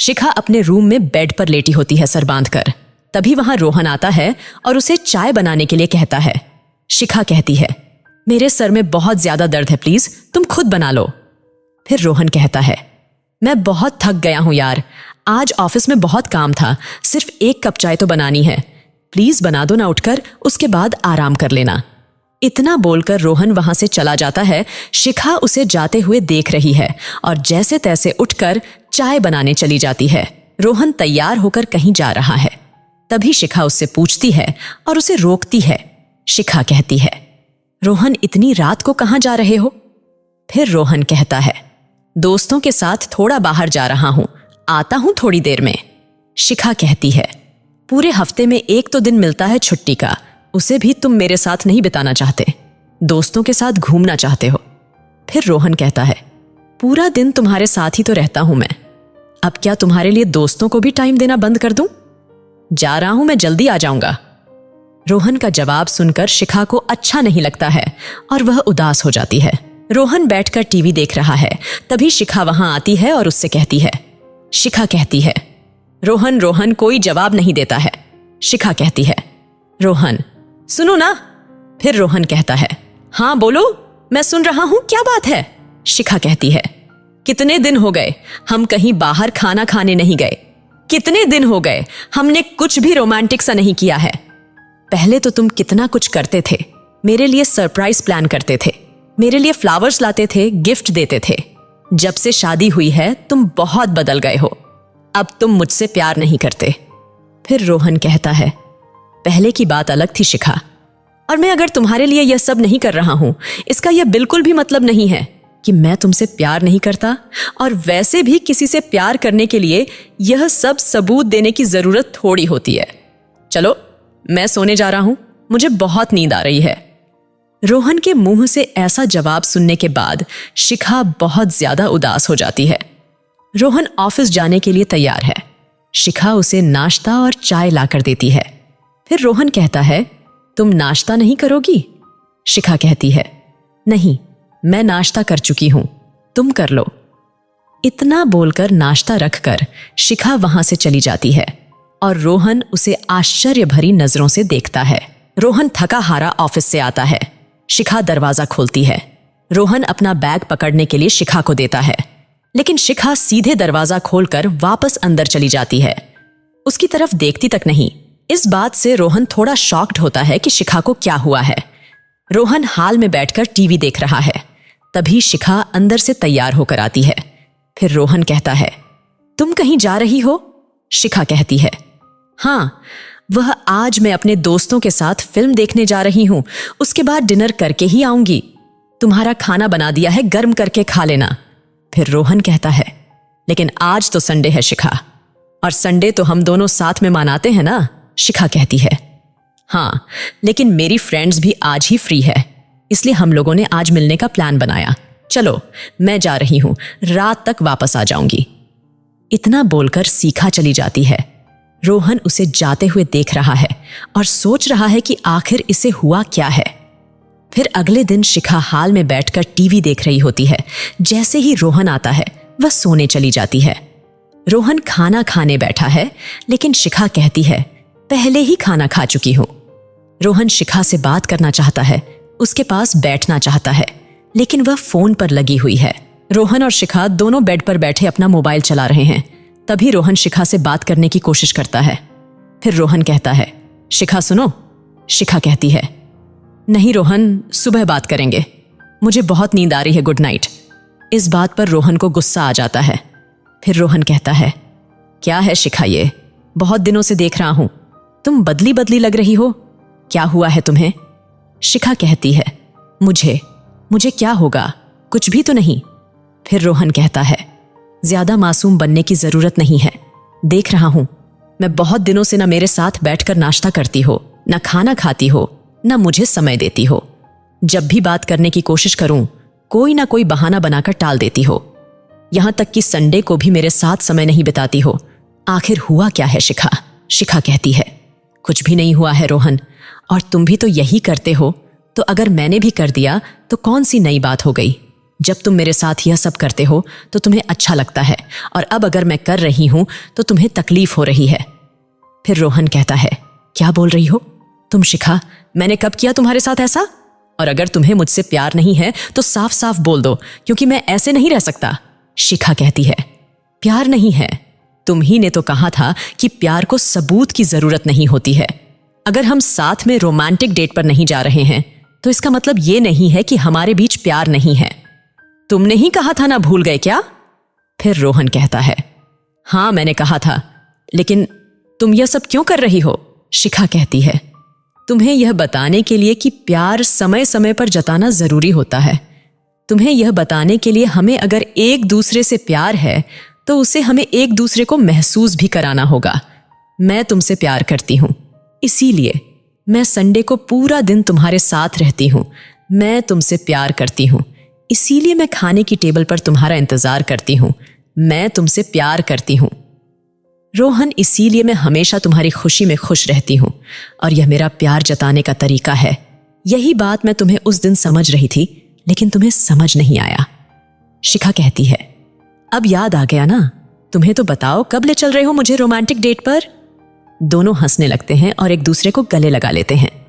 शिखा अपने रूम में बेड पर लेटी होती है सर बांधकर। तभी वहां रोहन आता है और उसे चाय बनाने के लिए कहता है। शिखा कहती है, मेरे सर में बहुत ज्यादा दर्द है, प्लीज तुम खुद बना लो। फिर रोहन कहता है, मैं बहुत थक गया हूं यार, आज ऑफिस में बहुत काम था, सिर्फ 1 कप चाय तो बनानी है, प्लीज बना दो ना उठकर, उसके बाद आराम कर लेना। इतना बोलकर रोहन वहां से चला जाता है। शिखा उसे जाते हुए देख रही है और जैसे तैसे उठकर चाय बनाने चली जाती है। रोहन तैयार होकर कहीं जा रहा है। तभी शिखा उससे पूछती है और उसे रोकती है। शिखा कहती है, रोहन इतनी रात को कहां जा रहे हो? फिर रोहन कहता है, दोस्तों के साथ थोड़ा बाहर जा रहा हूं, आता हूं थोड़ी देर में। शिखा कहती है, पूरे हफ्ते में 1 तो दिन मिलता है छुट्टी का, उसे भी तुम मेरे साथ नहीं बिताना चाहते, दोस्तों के साथ घूमना चाहते हो। फिर रोहन कहता है, पूरा दिन तुम्हारे साथ ही तो रहता हूं मैं, अब क्या तुम्हारे लिए दोस्तों को भी टाइम देना बंद कर दूं? जा रहा हूं मैं, जल्दी आ जाऊंगा। रोहन का जवाब सुनकर शिखा को अच्छा नहीं लगता है और वह उदास हो जाती है। रोहन बैठकर टीवी देख रहा है। तभी शिखा वहां आती है और उससे कहती है। शिखा कहती है, रोहन कोई जवाब नहीं देता है। शिखा कहती है, रोहन सुनो ना। फिर रोहन कहता है, हाँ बोलो, मैं सुन रहा हूं, क्या बात है? शिखा कहती है, कितने दिन हो गए हम कहीं बाहर खाना खाने नहीं गए, कितने दिन हो गए हमने कुछ भी रोमांटिक सा नहीं किया है। पहले तो तुम कितना कुछ करते थे, मेरे लिए सरप्राइज प्लान करते थे, मेरे लिए फ्लावर्स लाते थे, गिफ्ट देते थे। जब से शादी हुई है तुम बहुत बदल गए हो, अब तुम मुझसे प्यार नहीं करते। फिर रोहन कहता है, पहले की बात अलग थी शिखा, और मैं अगर तुम्हारे लिए यह सब नहीं कर रहा हूं, इसका यह बिल्कुल भी मतलब नहीं है कि मैं तुमसे प्यार नहीं करता, और वैसे भी किसी से प्यार करने के लिए यह सब सबूत देने की जरूरत थोड़ी होती है। चलो मैं सोने जा रहा हूं, मुझे बहुत नींद आ रही है। रोहन के मुंह से ऐसा जवाब सुनने के बाद शिखा बहुत ज्यादा उदास हो जाती है। रोहन ऑफिस जाने के लिए तैयार है। शिखा उसे नाश्ता और चाय लाकर देती है। फिर रोहन कहता है, तुम नाश्ता नहीं करोगी? शिखा कहती है, नहीं, मैं नाश्ता कर चुकी हूं, तुम कर लो। इतना बोलकर नाश्ता रखकर शिखा वहां से चली जाती है और रोहन उसे आश्चर्य भरी नजरों से देखता है। रोहन थका हारा ऑफिस से आता है। शिखा दरवाजा खोलती है। रोहन अपना बैग पकड़ने के लिए शिखा को देता है, लेकिन शिखा सीधे दरवाजा खोलकर वापस अंदर चली जाती है, उसकी तरफ देखती तक नहीं। इस बात से रोहन थोड़ा शॉक्ड होता है कि शिखा को क्या हुआ है। रोहन हाल में बैठकर टीवी देख रहा है। तभी शिखा अंदर से तैयार होकर आती है। फिर रोहन कहता है, तुम कहीं जा रही हो? शिखा कहती है, हाँ, वह आज मैं अपने दोस्तों के साथ फिल्म देखने जा रही हूं, उसके बाद डिनर करके ही आऊंगी। तुम्हारा खाना बना दिया है, गर्म करके खा लेना। फिर रोहन कहता है, लेकिन आज तो संडे है शिखा, और संडे तो हम दोनों साथ में मनाते हैं ना? शिखा कहती है, हाँ, लेकिन मेरी फ्रेंड्स भी आज ही फ्री है, इसलिए हम लोगों ने आज मिलने का प्लान बनाया। चलो मैं जा रही हूं, रात तक वापस आ जाऊंगी। इतना बोलकर शिखा चली जाती है। रोहन उसे जाते हुए देख रहा है और सोच रहा है कि आखिर इसे हुआ क्या है। फिर अगले दिन शिखा हाल में बैठकर टीवी देख रही होती है। जैसे ही रोहन आता है वह सोने चली जाती है। रोहन खाना खाने बैठा है, लेकिन शिखा कहती है, पहले ही खाना खा चुकी हूं। रोहन शिखा से बात करना चाहता है, उसके पास बैठना चाहता है, लेकिन वह फोन पर लगी हुई है। रोहन और शिखा दोनों बेड पर बैठे अपना मोबाइल चला रहे हैं। तभी रोहन शिखा से बात करने की कोशिश करता है। फिर रोहन कहता है, शिखा सुनो। शिखा कहती है, नहीं रोहन, सुबह बात करेंगे, मुझे बहुत नींद आ रही है, गुड नाइट। इस बात पर रोहन को गुस्सा आ जाता है। फिर रोहन कहता है, क्या है शिखा, ये बहुत दिनों से देख रहा हूं, तुम बदली बदली लग रही हो, क्या हुआ है तुम्हें? शिखा कहती है, मुझे क्या होगा, कुछ भी तो नहीं। फिर रोहन कहता है, ज्यादा मासूम बनने की जरूरत नहीं है, देख रहा हूं मैं बहुत दिनों से ना मेरे साथ बैठकर नाश्ता करती हो, ना खाना खाती हो, ना मुझे समय देती हो। जब भी बात करने की कोशिश करूं, कोई ना कोई बहाना बनाकर टाल देती हो, यहां तक कि संडे को भी मेरे साथ समय नहीं बिताती हो। आखिर हुआ क्या है शिखा? शिखा कहती है, कुछ भी नहीं हुआ है रोहन, और तुम भी तो यही करते हो, तो अगर मैंने भी कर दिया तो कौन सी नई बात हो गई? जब तुम मेरे साथ यह सब करते हो तो तुम्हें अच्छा लगता है, और अब अगर मैं कर रही हूं तो तुम्हें तकलीफ हो रही है। फिर रोहन कहता है, क्या बोल रही हो तुम शिखा? मैंने कब किया तुम्हारे साथ ऐसा? और अगर तुम्हें मुझसे प्यार नहीं है तो साफ साफ बोल दो, क्योंकि मैं ऐसे नहीं रह सकता। शिखा कहती है, प्यार नहीं है? तुम ही ने तो कहा था कि प्यार को सबूत की जरूरत नहीं होती है। अगर हम साथ में रोमांटिक डेट पर नहीं जा रहे हैं तो इसका मतलब ये नहीं है कि हमारे बीच प्यार नहीं है। तुमने ही कहा था ना, भूल गए क्या? फिर रोहन कहता है, हाँ मैंने कहा था, लेकिन तुम यह सब क्यों कर रही हो? शिखा कहती है, तुम्हें यह बताने के लिए कि प्यार समय समय पर जताना जरूरी होता है। तुम्हें यह बताने के लिए हमें अगर एक दूसरे से प्यार है तो उसे हमें एक दूसरे को महसूस भी कराना होगा। मैं तुमसे प्यार करती हूं, इसीलिए मैं संडे को पूरा दिन तुम्हारे साथ रहती हूं। मैं तुमसे प्यार करती हूं, इसीलिए मैं खाने की टेबल पर तुम्हारा इंतजार करती हूं। मैं तुमसे प्यार करती हूं रोहन, इसीलिए मैं हमेशा तुम्हारी खुशी में खुश रहती हूं, और यह मेरा प्यार जताने का तरीका है। यही बात मैं तुम्हें उस दिन समझ रही थी, लेकिन तुम्हें समझ नहीं आया। शिखा कहती है, अब याद आ गया ना? तुम्हें तो बताओ, कब ले चल रहे हो मुझे रोमांटिक डेट पर? दोनों हंसने लगते हैं और एक दूसरे को गले लगा लेते हैं।